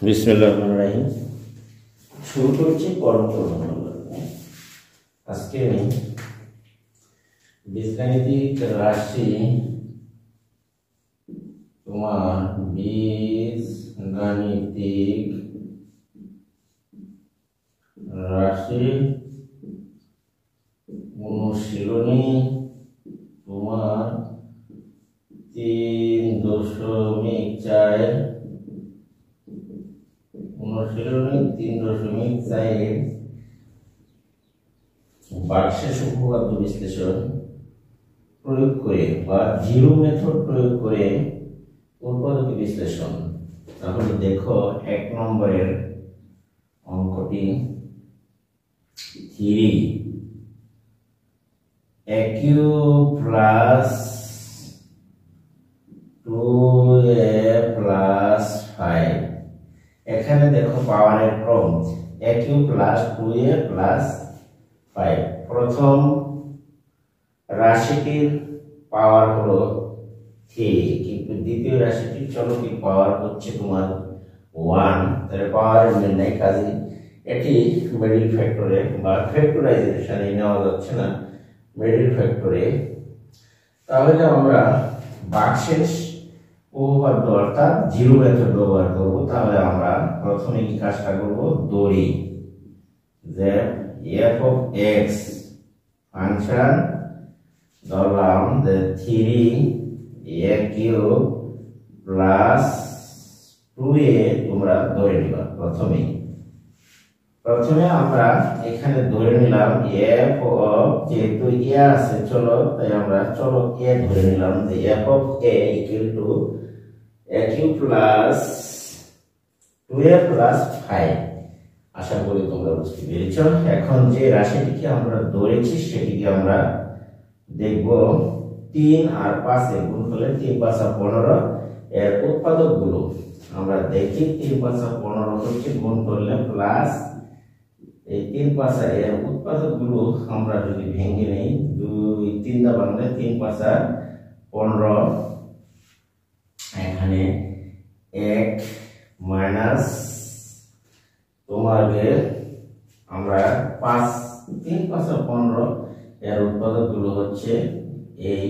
বিসমিল্লাহির রহমানির রহিম। শুরু করছি পরম করুণাময়। আজকে বীজগাণিতিক রাশি তোমার বীজগাণিতিক রাশি অনুশীলনী তোমার 3.4 অনুশীলনী 3.4 ভাগশেষ উপপাদ্য বিশ্লেষণ প্রয়োগ করে বা জিরো মেথড প্রয়োগ করে উপপাদ্য বিশ্লেষণ। তাহলে দেখো 1 নম্বরের অঙ্কটি 3 plus 2a plus 5। এখানে দেখো পাওয়ারের ক্রম aq plus 2a plus 5। প্রথম রাশিটির পাওয়ার হলো 3, কিন্তু দ্বিতীয় রাশিটির চলকের পাওয়ার হচ্ছে তোমার 1। তাহলে পাওয়ারের মিল নাই, কাজে এটি মিডল ফ্যাক্টরে বা ফ্যাক্টরাইজেশনে নেওয়া যাচ্ছে না, মিডল ফ্যাক্টরে। তাহলে আমরা ভাগশেষ উপপাদ্য অর্থাৎ জিরো মেথড ব্যবহার করব। তাহলে আমরা প্রথমে কি কাজটা করব, ধরি যে f of x ফাংশন ধরলাম যে 3aq প্লাস 2a তোমরা ধরে নিবা। প্রথমে আমরা এখানে ধরে নিলাম f of, যেহেতু a আছে চলো, তাই আমরা চলো a ধরে নিলাম যে f of a equal to aq plus 2a plus 5। আশা করি তোমরা বুঝতে পেরেছ। এখন যে রাশিটিকে আমরা ধরেছি সেটিকে আমরা দেখব 3 আর 5 এর গুণ করলে 3 5 15 এর উৎপাদকগুলো আমরা দেখি। 3 5 15 হচ্ছে গুণ করলে প্লাস এই 3 5 এর উৎপাদকগুলো আমরা যদি ভেঙে নেই 2 3 দা বাংলা 3 5 15, এখানে 1 মাইনাস তোমাকে আমরা 5 3 5 15 এর উৎপাদকগুলো হচ্ছে এই,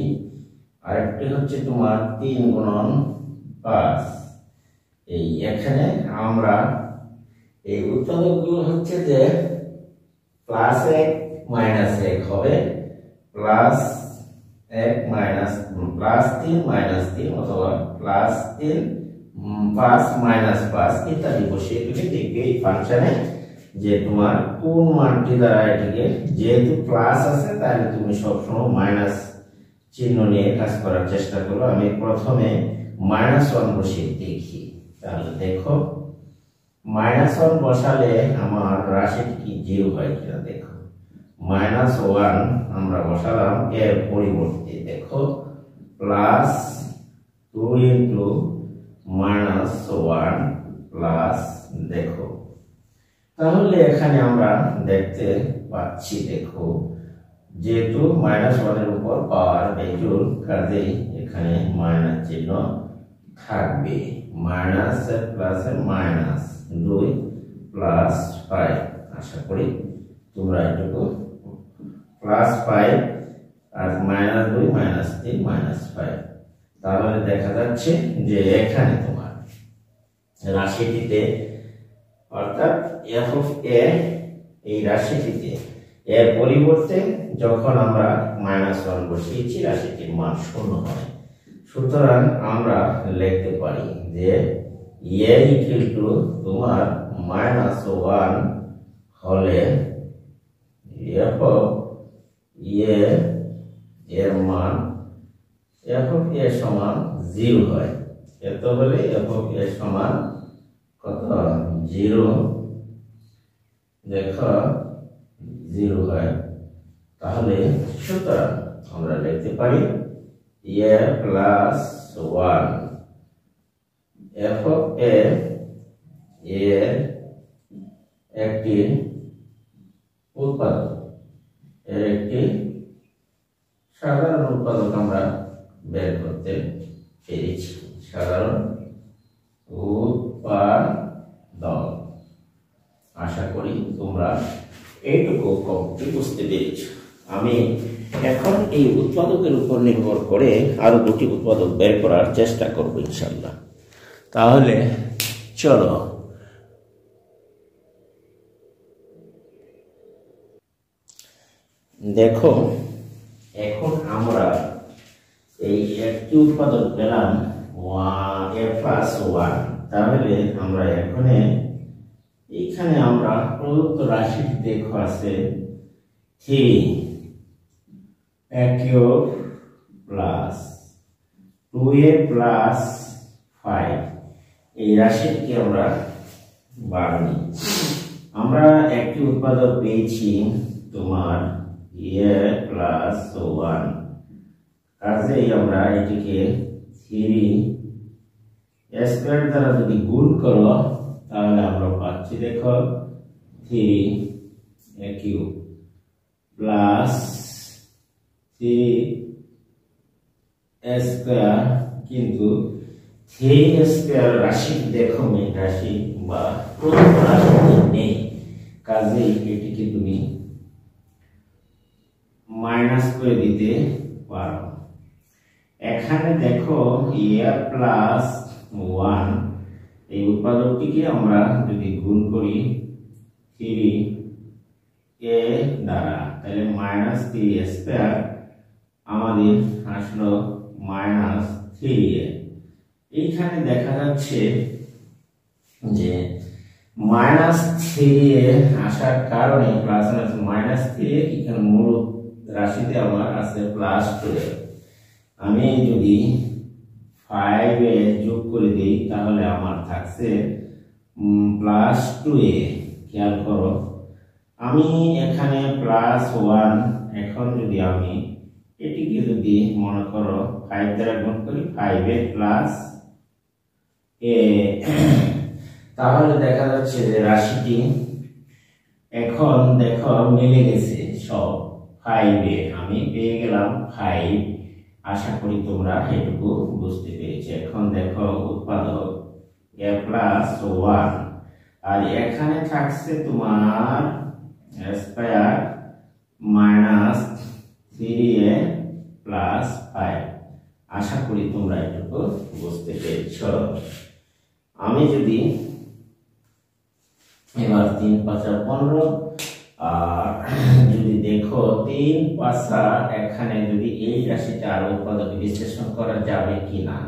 আরেকটি হচ্ছে তোমার 3 গুণন 5। এই এখানে আমরা এই উৎপাদকগুলো হচ্ছে যে প্লাস 1 মাইনাস 1 হবে, প্লাস 1 মাইনাস প্লাস 3 মাইনাস 3 অথবা প্লাস 3 5 মাইনাস 5 ইত্যাদি বসিয়ে তুমি দেখবে এই ফাংশনে যে তোমার কোন মানটি দ্বারা এটিকে, যেহেতু প্লাস আছে তাহলে তুমি সবসময় মাইনাস চিহ্ন নিয়ে কাজ করার চেষ্টা করো। আমি প্রথমে -1 বসিয়ে দেখি। তাহলে দেখো -1 বসালে আমার রাশিটি কি জিরো হয় কিনা দেখো। -1 আমরা বসালাম, এর পরিবর্তে দেখো প্লাস 2 ইনটু -1 প্লাস দেখো। তাহলে এখানে আমরা দেখতে পাচ্ছি দেখো যেহেতু -1 এর উপর পাওয়ার বেজুর, কাজেই এখানে মাইনাস চিহ্ন থাকবে। Minus plus minus 2 plus 5। আশা করি তোমরা এটুকু প্লাস 5 আর -2 -3 -5। তাহলে দেখা যাচ্ছে যে এখানে তোমার রাশিটিতে অর্থাৎ f of a এই রাশিটিতে এর পরিবর্তে যখন আমরা -1 বসিয়েছি রাশিটির মান 0 হয়। সুতরাং আমরা লিখতে পারি যে a ইকুয়াল টু তোমার -1 হলে f of a এর মান f of a সমান 0 হয়। এত হলে f of a সমান কত, 0 দেখো 0 হয়। তাহলে সুতরাং আমরা লিখতে পারি a plus 1 f of a এর একটি উৎপাদক, এর একটি সাধারণ উৎপাদক আমরা বের করতে পেরেছি। সাধারণ উৎপাদক তোমরা এইটুকু কমটি বুঝতে পেরেছ। আমি এখন এই উৎপাদকের উপর নির্ভর করে আরো দুটি উৎপাদক বের করার চেষ্টা করব ইনশাল্লাহ। তাহলে চলো দেখো, এখন আমরা এই একটি উৎপাদক পেলাম a+1। তাহলে আমরা এখানে আমরা প্রদত্ত রাশিটি দেখো আছে 3a³ প্লাস 2a প্লাস 5। এই রাশিটিকে আমরা বাড়াই। আমরা একটি উৎপাদক পেয়েছি তোমার a+1, কাজেই আমরা এটিকে 3a² দ্বারা যদি গুণ করো তাহলে আমরা পাচ্ছি দেখো 3a³ প্লাস 3a², কিন্তু 3a² রাশি দেখো মেন রাশি বা প্রথম রাশি নেই, কাজেই এটিকে তুমি মাইনাস করে দিতে পারো। এখানে দেখো a+1 এই উৎপাদকটিকে আমরা যদি গুণ করি 3a দ্বারা, তাহলে -3a² আমাদের আসলো -3a। এইখানে দেখা যাচ্ছে যে -3a আসার কারণে প্লাস -3a, এখানে মূল রাশিতে আমার আছে +2a। আমি যদি 5a যোগ করে দিই তাহলে আমার থাকছে +2a। খেয়াল করো, আমি এখানে +1, এখন যদি আমি এটিকে যদি মনে করো 5 দ্বারা গুণ করি 5a প্লাস a, তাহলে দেখা যাচ্ছে যে রাশিটি এখন দেখো মিলে গেছে সব। 5a আমি পেয়ে গেলাম 5। আশা করি তোমরা এটুকু বুঝতে পেরেছো। এখন দেখো উৎপাদক a+1, আর এখানে থাকছে তোমার a² মাইনাস 3a প্লাস 5। আশা করি তোমরা এটুকু বুঝতে পেরেছো। আমি যদি এবার 3 × 5 = 15, আর যদি দেখো 3 × 5 এখানে যদি এই রাশিটা আর উৎপাদকে বিশ্লেষণ করা যাবে কিনা,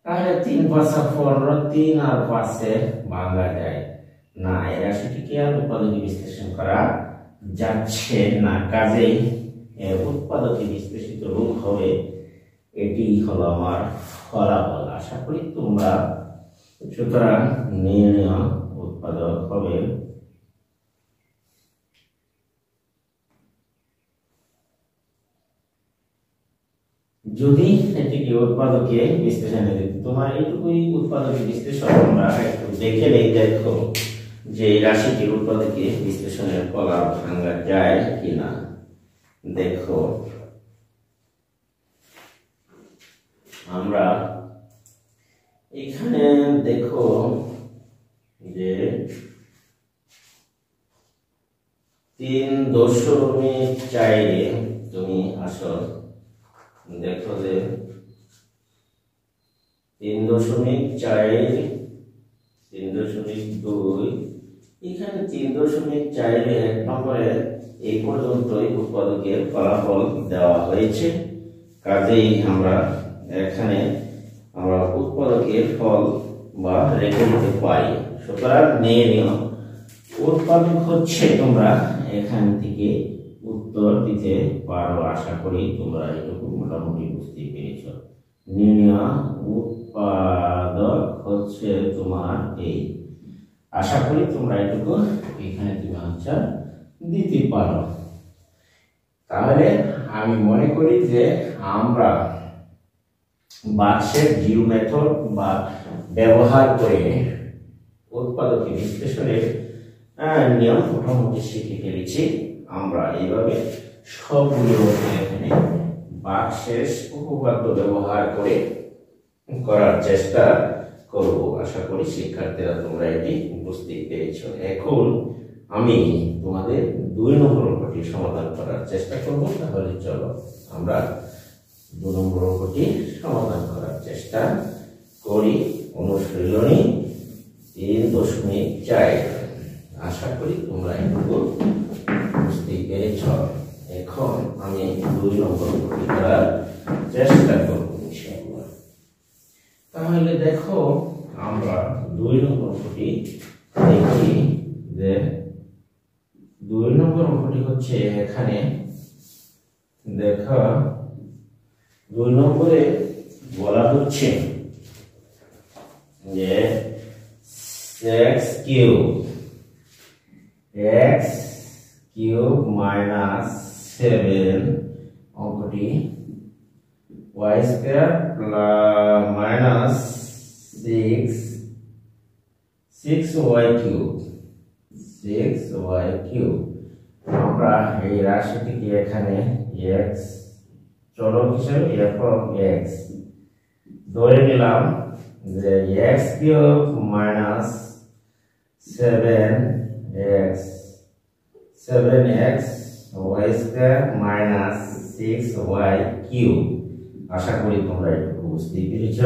তাহলে 3 × 5 = 15, 3 আর 5 ভাঙা যায় না, এই রাশিটিকে আর উৎপাদকে বিশ্লেষণ করা যাচ্ছে না, কাজেই উৎপাদকে বিশ্লেষিত রূপ হবে। এটি হলো আমার ফলাফল। আশা করি তোমরা, সুতরাং নির্ণয় উৎপাদক হবে যদি এটিকে উৎপাদকে বিশ্লেষণে দিই। তোমার এইটুকুই উৎপাদকে বিশ্লেষণ আমরা একটু দেখে নেই। দেখো যে রাশিটির উৎপাদকে বিশ্লেষণের ফলাফল ভাঙা যায় কিনা। দেখো আমরা এখানে দেখো যে 3.4 তুমি আসো, দেখো যে 3.4, 3.2, এখানে 3.4 এক নম্বরে এই পর্যন্তই উৎপাদকের ফলাফল দেওয়া হয়েছে। কাজেই আমরা এখানে উৎপাদকের ফল বা রেখে দিতে পারি। সুতরাং নির্ণয় উৎপাদক হচ্ছে, তোমরা এখান থেকে উত্তর দিতে পারো। আশা করি তোমরা এটুকু মোটামুটি বুঝতে পেরেছ। নির্ণয় উৎপাদক হচ্ছে তোমার এই। আশা করি তোমরা এটুকু এখানে তুমি আনসার দিতে পারো। তাহলে আমি মনে করি যে আমরা বাক্সের জিরো মেথড বা ব্যবহার করে উৎপাদকে বিশ্লেষণের নিয়ম মোটামুটি শিখে ফেলেছি। আমরা এইভাবে সবগুলো এখানে বাক্সের উপপাদ্য ব্যবহার করে করার চেষ্টা করব। আশা করি শিক্ষার্থীরা তোমরা এটি বুঝতে পেরেছ। এখন আমি তোমাদের 2 নম্বর অঙ্কটি সমাধান করার চেষ্টা করব। তাহলে চলো আমরা 2 নম্বর অঙ্কটি সমাধান করার চেষ্টা করি। অনুশীলনী 3.4। আশা করি তোমরা একটু বুঝতে পেরেছ। এখন আমি 2 নম্বর অঙ্কটি করার চেষ্টা করব ইনশাআল্লাহ। তাহলে দেখো আমরা 2 নম্বর অঙ্কটি দেখি যে 2 নম্বর অঙ্কটি হচ্ছে এখানে দেখো 2 নম্বরে বলা হচ্ছে যে x কিউব মাইনাস 7 অঙ্কটি y square minus 6y cube. আমরা এই রাশিটিকে এখানে x চলক হিসেবে f অফ x ধরে নিলাম যে x cube minus 7x y square minus 6y cube. আশা করি তোমরা একটু বুঝতে পেরেছ।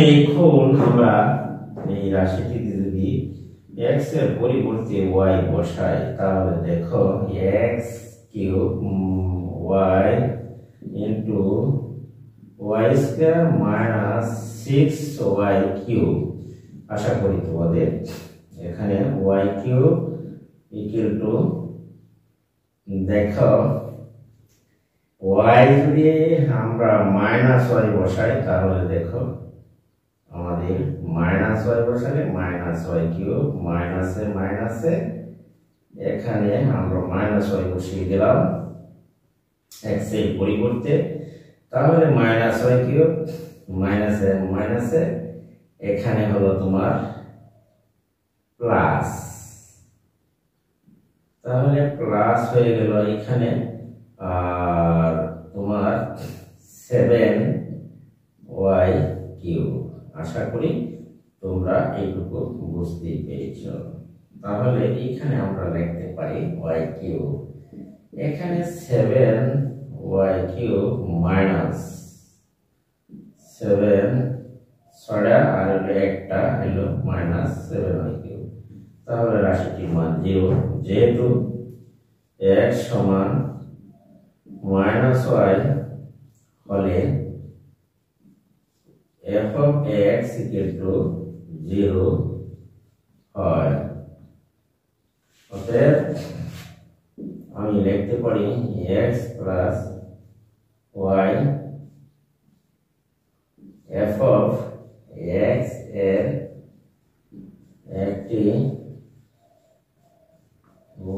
এখন আমরা এই রাশিটিতে যদি x এর পরিবর্তে y বসাই তাহলে দেখো x cube y into y square minus 6y cube. আশা করি তোমাদের এখানে y কিউব ইকুয়াল টু দেখো y যদি আমরা মাইনাস y বসাই তাহলে দেখো আমাদের মাইনাস y বসালে মাইনাস y কিউব মাইনাসে এখানে আমরা মাইনাস y বসিয়ে দিলাম x এর পরিবর্তে। তাহলে মাইনাস y কিউব মাইনাসে এখানে হলো তোমার প্লাস। তাহলে প্লাস হয়ে গেল এখানে আর তোমার 7y কিউব। আশা করি তোমরা এইটুকু বুঝতে পেরেছ। তাহলে এখানে আমরা লিখতে পারি y কিউব এখানে 7y কিউব মাইনাস 7 ছড়া আর একটা হলো মাইনাস 7y কিউব। তাহলে রাশিটির মান 0 যেহেতু x সমান মাইনাস y হলে f of x equal to 0 হয়। অতএব আমি লিখতে পারি x plus y f of x এর একটি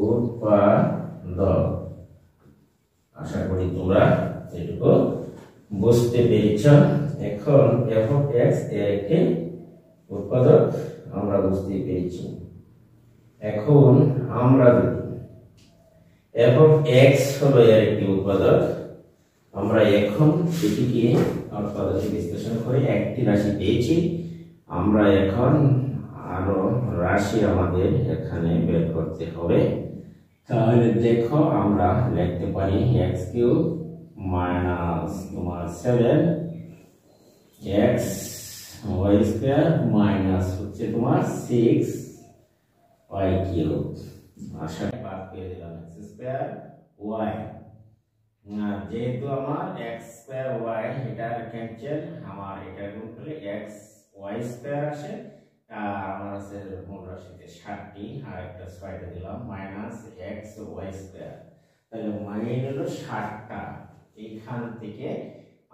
উৎপাদক। আশা করি তোমরা এটুকু বুঝতে পেরেছ। এখন f of x এর একটি উৎপাদক আমরা বুঝতে পেরেছি। এখন আমরা যদি f of x হলো এর একটি উৎপাদক, আমরা এখন এটিকে উৎপাদকে বিশ্লেষণ করে একটি রাশি পেয়েছি। আমরা এখন আরো রাশি আমাদের এখানে বের করতে হবে। তাহলে দেখো আমরা লিখতে পারি x কিউব মাইনাস তোমার 7x y স্কয়ার মাইনাস হচ্ছে তোমার 6y কিউব। আশা বাদ পেয়ে দিলাম x স্কয়ার y। যেহেতু আমার x স্কয়ার y এটা ক্যান্সেল, আমার এটা গুণ করলে x y স্কয়ার আসে। আমার আছে মূল রাশিতে 60টি আর একটা 6টা দিলাম মাইনাস x y স্কয়ার। তাহলে মাইনাস হলো 60টা। এইখান থেকে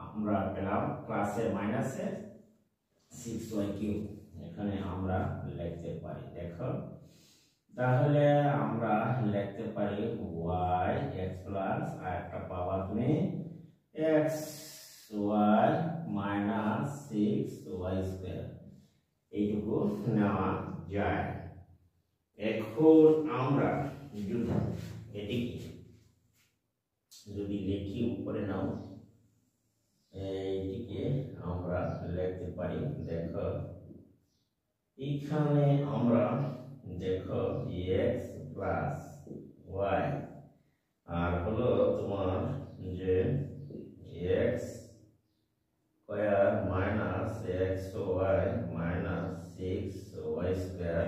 আমরা পেলাম প্লাসে মাইনাসে 6y কিউব। এখানে আমরা লিখতে পারি দেখো। তাহলে আমরা লিখতে পারি y x প্লাস আর একটা পাওয়ার তুমি x y minus 6y square এইটুকু নেওয়া যায়। এখন আমরা যদি লিখি উপরে নাও এইটিকে আমরা লিখতে পারি দেখো। এখানে আমরা দেখো x প্লাস y আর হলো তোমার যে x square minus xy minus 6y square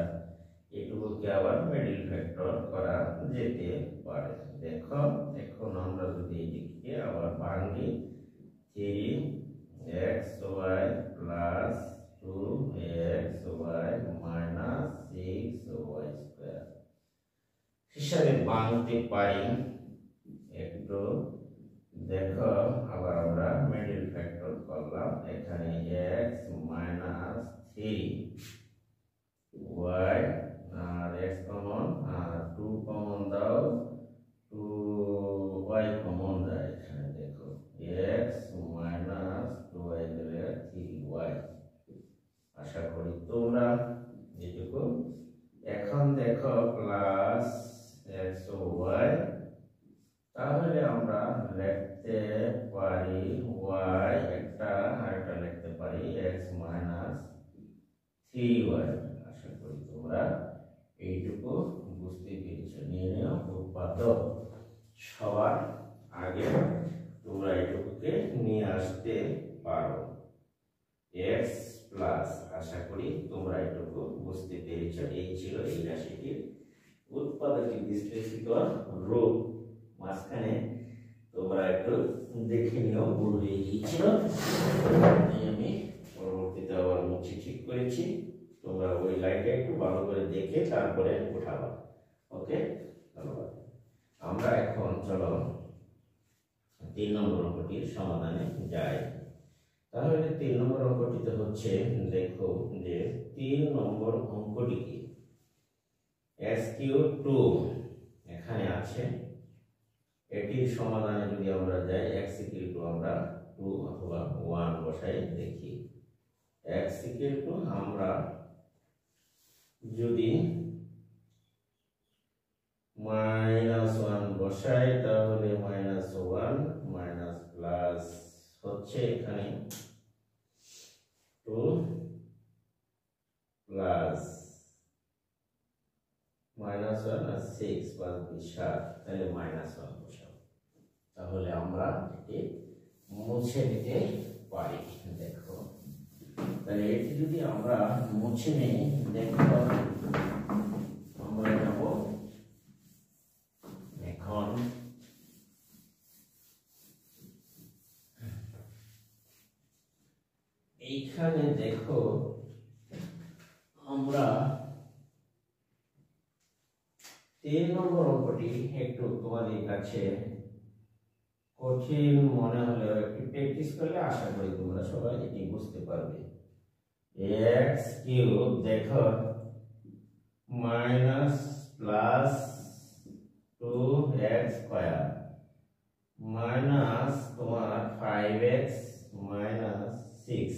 এটুকুকে আবার মিডল ফ্যাক্টর করা যেতে পারে। দেখো এখন আমরা যদি এটিকে আবার ভাঙি 3xy plus 2xy minus 6y square হিসাবে ভাঙতে পারি। একটু দেখো আবার আমরা মিডল ফ্যাক্টর করলাম, এখানে x মাইনাস 3y আর x কমন আর 2 কমন দাও, 2y কমন দাও, এখানে দেখো x মাইনাস 2y দিলে 3y। আশা করি তোমরা এটুকু। এখন দেখো প্লাস xy, তাহলে আমরা লিখতে পারি y একটা আর একটা লিখতে পারি x মাইনাস 3y। আশা করি তোমরা এইটুকু বুঝতে পেরেছো। নির্ণয় উৎপাদক সবার আগে তোমরা এইটুকুকে নিয়ে আসতে পারো x প্লাস। আশা করি তোমরা এইটুকু বুঝতে পেরেছো। এই ছিল এই রাশিটির উৎপাদকের বিশ্লেষিত রূপ। মাঝখানে তোমরা একটু দেখে নিও, ভুল হয়ে গিয়েছিল, আমি পরবর্তীতে আবার মুছে ঠিক করেছি। তোমরা ওই লাইনটা একটু ভালো করে দেখে তারপরে উঠাবা। ওকে, ধন্যবাদ। আমরা এখন চলো 3 নম্বর অঙ্কটির সমাধানে যাই। তাহলে 3 নম্বর অঙ্কটিতে হচ্ছে, দেখো যে 3 নম্বর অঙ্কটিকে SQ2 এখানে আছে, এটির সমাধানে যদি আমরা যাই x=2 আমরা 2 অথবা 1 বসাই দেখি। x=2 আমরা যদি -1 বসাই তাহলে -1 মাইনাস প্লাস হচ্ছে এখানে 2 প্লাস -1 আর 6 প্লাস 7, তাহলে -1 বসাও। তাহলে আমরা এটি মুছে দিতে পারি। দেখো তাহলে এটি যদি আমরা মুছে নেই, দেখো আমরা যাব এখন এইখানে। দেখো আমরা 3 নম্বর অঙ্কটি একটু তোমাদের কাছে কঠিন মনে হলেও একটু প্র্যাকটিস করলে আশা করি তোমরা সবাই এটি বুঝতে পারবে। x³ দেখো minus plus 2x square minus তোমার 5x মাইনাস 6,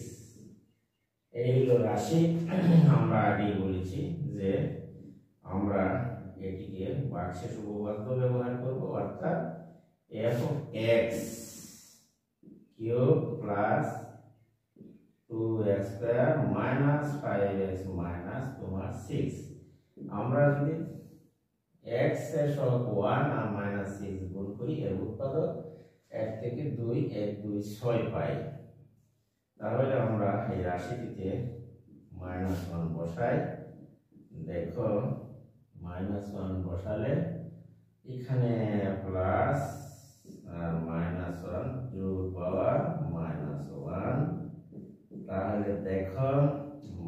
এই হলো রাশি। আমরা আগেই বলেছি যে আমরা এটিকে ভাগশেষ উপপাদ্য ব্যবহার করব, অর্থাৎ f(x³ plus 2x square minus 5x minus তোমার 6। আমরা যদি x এর সহগ 1 আর মাইনাস 6 গুণ করি, এর উৎপাদক 1 থেকে 2, 1 2 6 পাই। তাহলে আমরা এই রাশিটিতে -1 বসাই। দেখো -1 বসালে এখানে প্লাস আর -1 যোগ পাওয়ার -1, তাহলে দেখো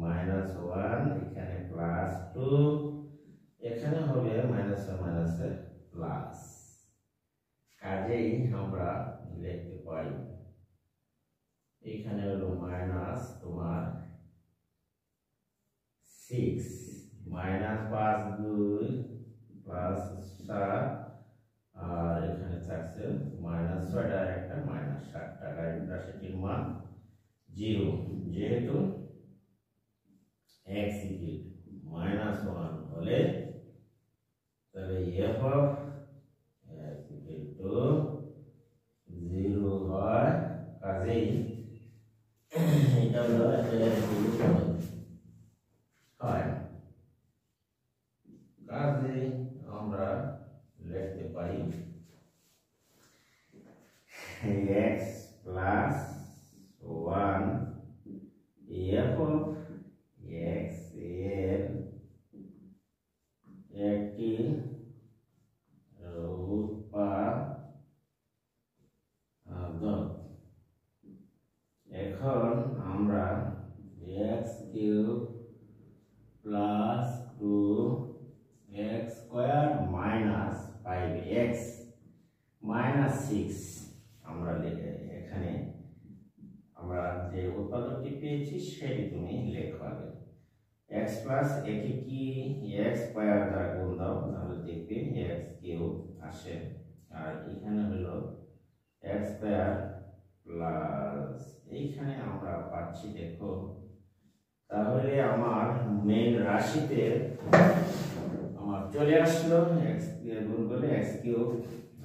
-1 এখানে +2, এখানে হবে -1 প্লাস। কাজেই আমরা লিখতে পারি এখানে হলো মাইনাস তোমার 6 -5 2 প্লাস 7 আর এখানে থাকছে -6 আর একটা -7 টাকা। রাশিটির মান 0, যেহেতু x -1 হলে তাহলে f(x)(0) হয়। কাজেই এটা হলো হয়। Cube plus 2x square minus 5x minus 6 আমরা এখানে আমরা যে উৎপাদকটি পেয়েছি সেটি তুমি লেখো আগে x প্লাস একে কি x স্কয়ার দ্বারা গুণ দাও তাহলে দেখবে x কিউব আসে আর এখানে হলো x স্কয়ার প্লাস এইখানে আমরা পাচ্ছি দেখো তাহলে আমার মেইন রাশিতে আমার চলে আসলো x গুণ করলে x কিউব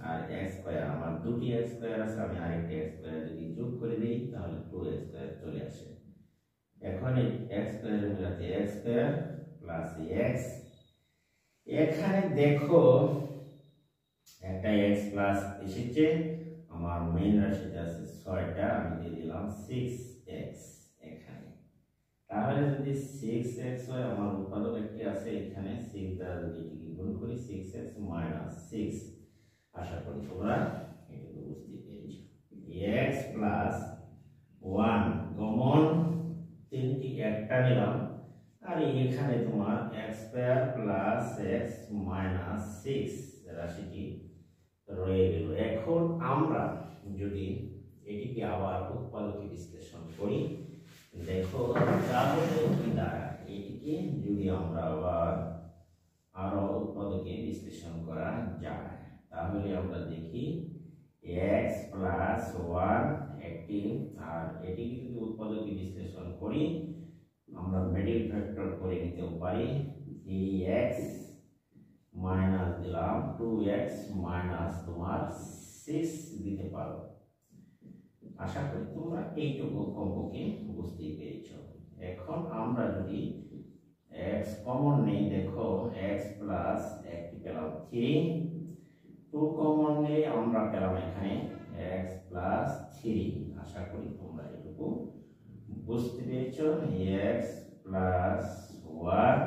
আর x স্কয়ার আমার দুটি x স্কয়ার আছে আমি আরেকটি x স্কয়ার যদি যোগ করে দেই তাহলে 2x স্কয়ার চলে আসে এখন এই x স্কয়ার মিলাতে x স্কয়ার প্লাস x এখানে দেখো একটা x প্লাস এসেছে আমার মেইন রাশিতে আছে 6টা আমি দিয়ে দিলাম 6x এখানে তাহলে যদি 6x হয় আমার উৎপাদক একটি আছে এখানে 6 দ্বারা যদি এটিকে গুণ করি 6x মাইনাস 6 আশা করি তোমরা এটুকু বুঝতে পেরেছো x প্লাস 1 কমন তিনটি একটা নিলাম আর এখানে তোমার x square plus x minus 6 রাশিটি রয়ে গেল এখন আমরা যদি এটিকে আবার উৎপাদকে বিশ্লেষণ করি দেখো তাহলে কি দাঁড়ায় এটিকে যদি আমরা আবার আরো উৎপাদকে বিশ্লেষণ করা যায় তাহলে আমরা দেখি x প্লাস 1 একটি আর এটিকে যদি উৎপাদকে বিশ্লেষণ করি আমরা মিডল ফ্যাক্টর করে নিতে পারি 3x মাইনাস দিলাম 2x মাইনাস তোমার 6 দিতে পারো আশা করি তোমরা এইটুকু অঙ্ককে বুঝতে পেরেছো এখন আমরা যদি x কমন নেই দেখো x প্লাস একটি পেলাম 3 2 কমন নিয়ে আমরা পেলাম এখানে x প্লাস 3 আশা করি তোমরা এইটুকু বুঝতে পেরেছো x প্লাস 1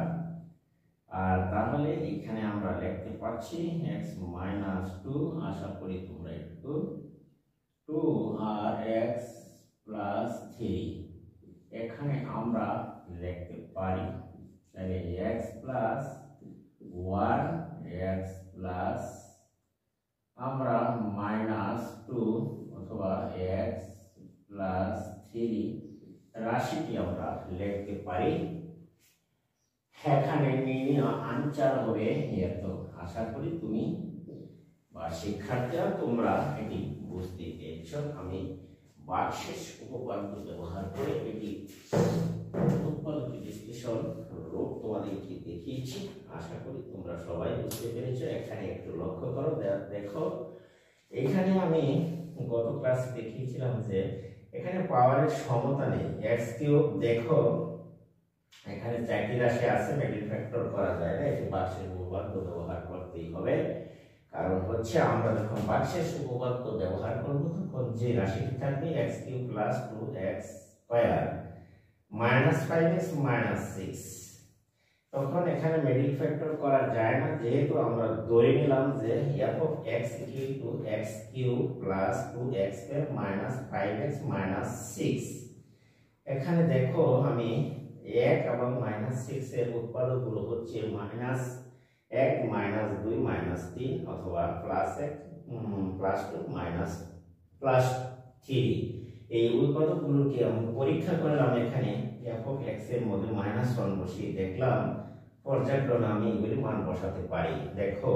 আর তাহলে এখানে আমরা লিখতে পাচ্ছি x মাইনাস 2 আশা করি তোমরা একটু 2 আর x প্লাস 3 এখানে আমরা লিখতে পারি তাহলে x প্লাস 1 x প্লাস আমরা মাইনাস 2 অথবা x প্লাস 3 রাশিটি আমরা লিখতে পারি এখানে আনসার হবে এত আশা করি তুমি বা শিক্ষার্থীরা তোমরা এটি বুঝতে পেরেছ আমি বাক্সের উপপাদ্য ব্যবহার করে এটি উৎপাদক বিশ্লেষণ রূপ তোমাদেরকে দেখিয়েছি আশা করি তোমরা সবাই বুঝতে পেরেছো এখানে একটু লক্ষ্য করো দেখো এখানে আমি গত ক্লাসে দেখিয়েছিলাম যে এখানে পাওয়ারের সমতা নেই x কিউব দেখো এখানে চারটি রাশি আছে মিডল ফ্যাক্টর করা যায় না এটি বাক্সের উপপাদ্য ব্যবহার করতেই হবে কারণ হচ্ছে আমরা যখন বাক্সের উপপাদ্য ব্যবহার করব তখন যে রাশিটি থাকবে x cube plus 2x square minus 5x minus 6 তখন এখানে মিডল ফ্যাক্টর করা যায় না যেহেতু আমরা ধরে নিলাম যে f of x equal to x cube plus 2x square minus 5x minus 6 এখানে দেখো আমি 1 এবং মাইনাস 6 এর উৎপাদকগুলো হচ্ছে মাইনাস 1 মাইনাস 2 মাইনাস 3 অথবা প্লাস 1 প্লাস 2 মাইনাস প্লাস 3 এই উৎপাদকগুলোকে আমি পরীক্ষা করলাম এখানে f of x এর মধ্যে -1 বসিয়ে দেখলাম পর্যায়ক্রমে আমি এগুলি মান বসাতে পারি দেখো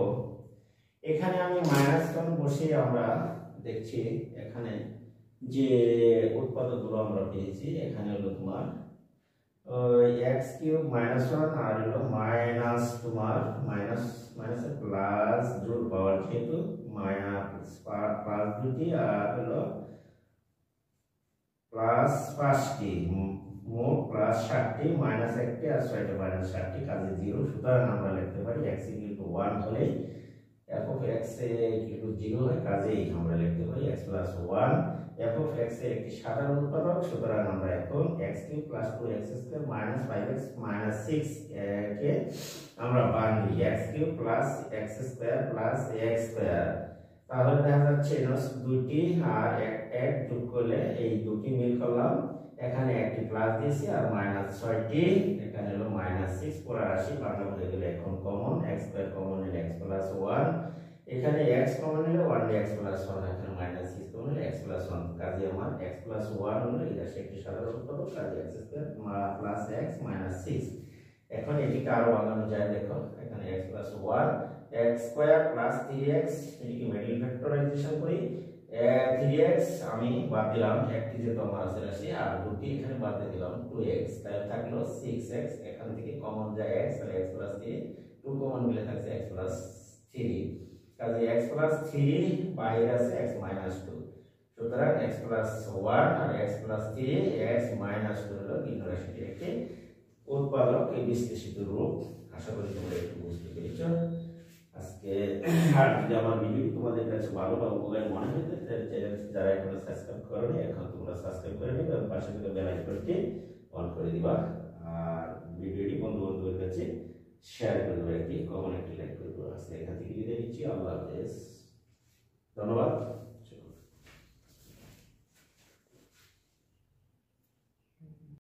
এখানে আমি -1 বসিয়ে আমরা দেখছি এখানে যে উৎপাদকগুলো আমরা পেয়েছি এখানে হলো তোমার x কিউব -1 আর হলো মাইনাস তোমার মাইনাস প্লাস জোর পাওয়ার যেহেতু মাইনাস প্লাস দুটি আর হলো প্লাস 5টি মোট প্লাস 7টি মাইনাস 1টি আর 6টি মাইনাস 7টি কাজে 0 সুতরাং আমরা লিখতে পারি x = 1 হলে f of x = 0 হয় কাজেই আমরা লিখতে পারি x + 1 f of x এর একটি সাধারণ উৎপাদক সুতরাং আমরা এখন x3 + 2x² - 5x - 6 কে আমরা বানাই x3 + x² + ax² তাহলে দেখা যাচ্ছে দুটি আর এক যোগ করলে এই দুটি মিল করলাম এখানে একটি প্লাস দিয়েছি আর মাইনাস 6টি, এখানে হলো -6 পুরা রাশি বাংলা বলে গেলে এখন কমন x স্কয়ার কমন নিলে x প্লাস 1, এখানে x কমন নিলে 1 দিয়ে x প্লাস 1, এখানে -6 কমন নিলে x প্লাস 1, কাজে আমার x প্লাস 1 হলো এই রাশি একটি সাধারণ উৎপাদক, কাজে x square plus x minus 6। এখন এটিকে আরো বানানো যায়, দেখো এখানে x plus 1 x square plus 3x, এটিকে মিডল ফ্যাক্টরাইজেশন করি, 3x আমি বাদ দিলাম, একটি যেহেতু আমার আছে রাশি আর দুটি এখানে বাদ দিয়ে দিলাম 2x, তাহলে থাকলো 6x, এখান থেকে কমন যায় x, তাহলে x প্লাস 3, 2 কমন নিলে থাকছে x প্লাস 3, কাজে x প্লাস 3 বাইরে আছে x মাইনাস 2, সুতরাং x প্লাস 1 আর x প্লাস 3 x মাইনাস 2 হলো ভিন্ন রাশিটির একটি উৎপাদক, এই বিশ্লেষিত রূপ। আশা করি তোমরা একটু বুঝতে পেরেছো। আজকে আর যদি আমার ভিডিও তোমাদের কাছে ভালো বা উপকারী মনে হয় তাহলে চ্যানেল যারা এখনো সাবস্ক্রাইব করোনি এখন তোমরা সাবস্ক্রাইব করে নিবে এবং পাশে থাকা বেল আইকনটি অন করে দিবা, আর ভিডিওটি বন্ধু বান্ধবের কাছে শেয়ার করে দেবে, একটি কমেন্ট একটি লাইক করে দেবে। আজকে এখান থেকে বিদায় নিচ্ছি, আল্লাহ হাফেজ, ধন্যবাদ।